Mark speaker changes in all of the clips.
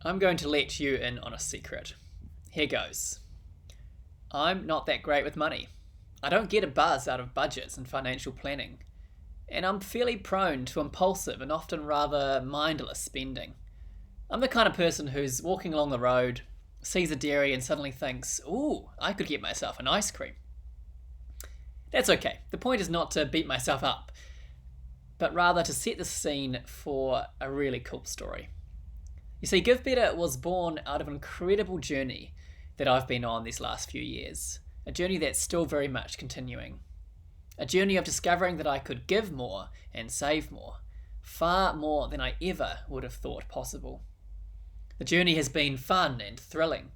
Speaker 1: I'm going to let you in on a secret. Here goes. I'm not that great with money. I don't get a buzz out of budgets and financial planning. And I'm fairly prone to impulsive and often rather mindless spending. I'm the kind of person who's walking along the road, sees a dairy and suddenly thinks, ooh, I could get myself an ice cream. That's okay. The point is not to beat myself up, but rather to set the scene for a really cool story. You see, Give Better was born out of an incredible journey that I've been on these last few years. A journey that's still very much continuing. A journey of discovering that I could give more and save more. Far more than I ever would have thought possible. The journey has been fun and thrilling.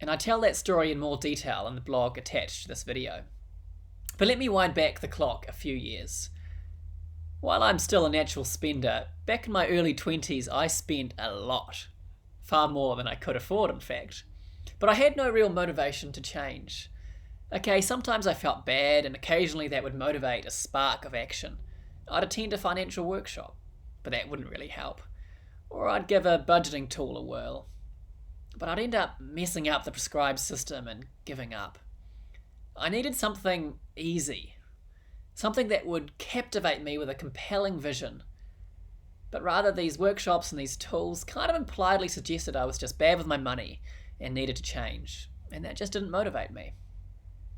Speaker 1: And I tell that story in more detail in the blog attached to this video. But let me wind back the clock a few years. While I'm still a natural spender, back in my early 20s I spent a lot. Far more than I could afford, in fact. But I had no real motivation to change. Okay, sometimes I felt bad and occasionally that would motivate a spark of action. I'd attend a financial workshop, but that wouldn't really help. Or I'd give a budgeting tool a whirl. But I'd end up messing up the prescribed system and giving up. I needed something easy. Something that would captivate me with a compelling vision. But rather, these workshops and these tools kind of impliedly suggested I was just bad with my money and needed to change. And that just didn't motivate me.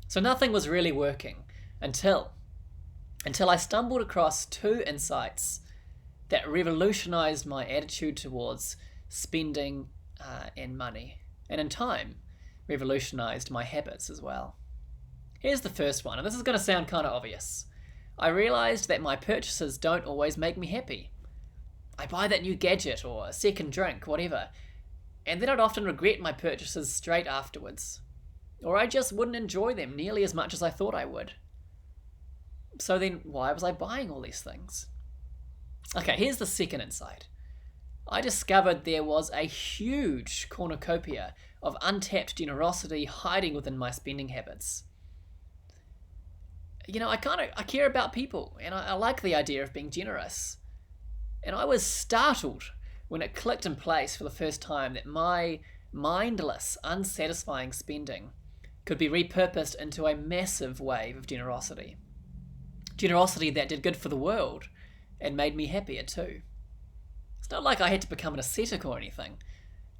Speaker 1: So nothing was really working until I stumbled across two insights that revolutionized my attitude towards spending and money. And in time, revolutionized my habits as well. Here's the first one, and this is going to sound kind of obvious. I realized that my purchases don't always make me happy. I buy that new gadget or a second drink, whatever, and then I'd often regret my purchases straight afterwards. Or I just wouldn't enjoy them nearly as much as I thought I would. So then why was I buying all these things? Okay, here's the second insight. I discovered there was a huge cornucopia of untapped generosity hiding within my spending habits. You know, I care about people, and I like the idea of being generous. And I was startled when it clicked in place for the first time that my mindless, unsatisfying spending could be repurposed into a massive wave of generosity. Generosity that did good for the world and made me happier too. It's not like I had to become an ascetic or anything.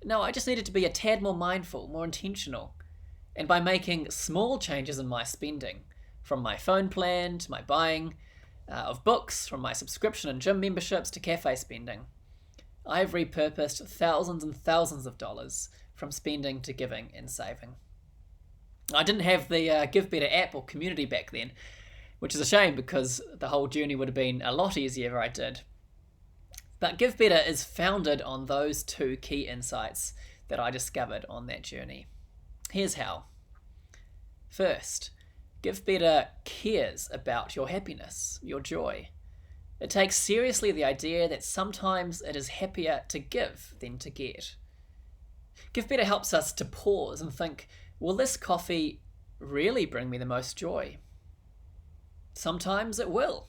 Speaker 1: No, I just needed to be a tad more mindful, more intentional. And by making small changes in my spending, from my phone plan to my buying of books, from my subscription and gym memberships to cafe spending, I've repurposed thousands and thousands of dollars from spending to giving and saving. I didn't have the Give Better app or community back then, which is a shame because the whole journey would have been a lot easier if I did. But Give Better is founded on those two key insights that I discovered on that journey. Here's how. First, Give Better cares about your happiness, your joy. It takes seriously the idea that sometimes it is happier to give than to get. Give Better helps us to pause and think, will this coffee really bring me the most joy? Sometimes it will.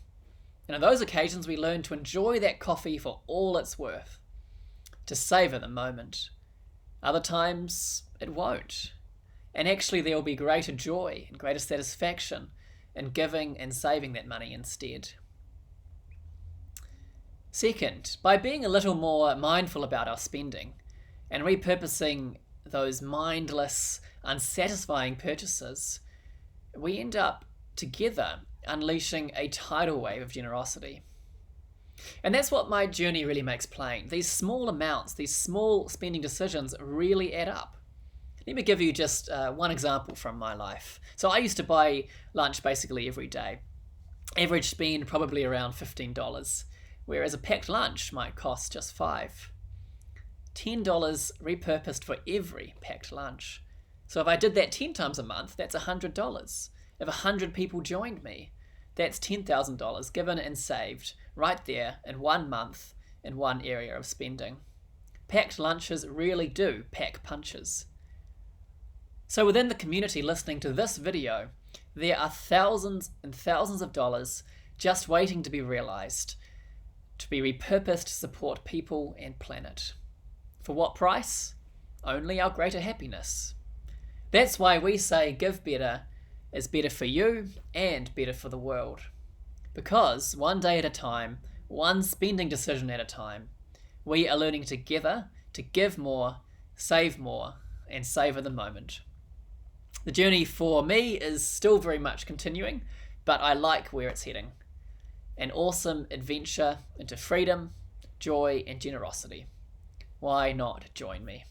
Speaker 1: And on those occasions we learn to enjoy that coffee for all it's worth, to savour the moment. Other times it won't. And actually there will be greater joy and greater satisfaction in giving and saving that money instead. Second, by being a little more mindful about our spending and repurposing those mindless, unsatisfying purchases, we end up together unleashing a tidal wave of generosity. And that's what my journey really makes plain. These small amounts, these small spending decisions really add up. Let me give you just one example from my life. So I used to buy lunch basically every day. Average spend probably around $15, whereas a packed lunch might cost just $5. $10 repurposed for every packed lunch. So if I did that 10 times a month, that's $100. If 100 people joined me, that's $10,000 given and saved right there in 1 month in one area of spending. Packed lunches really do pack punches. So within the community listening to this video, there are thousands and thousands of dollars just waiting to be realized, to be repurposed to support people and planet. For what price? Only our greater happiness. That's why we say give better is better for you and better for the world. Because one day at a time, one spending decision at a time, we are learning together to give more, and savour the moment. The journey for me is still very much continuing, but I like where it's heading. An awesome adventure into freedom, joy, and generosity. Why not join me?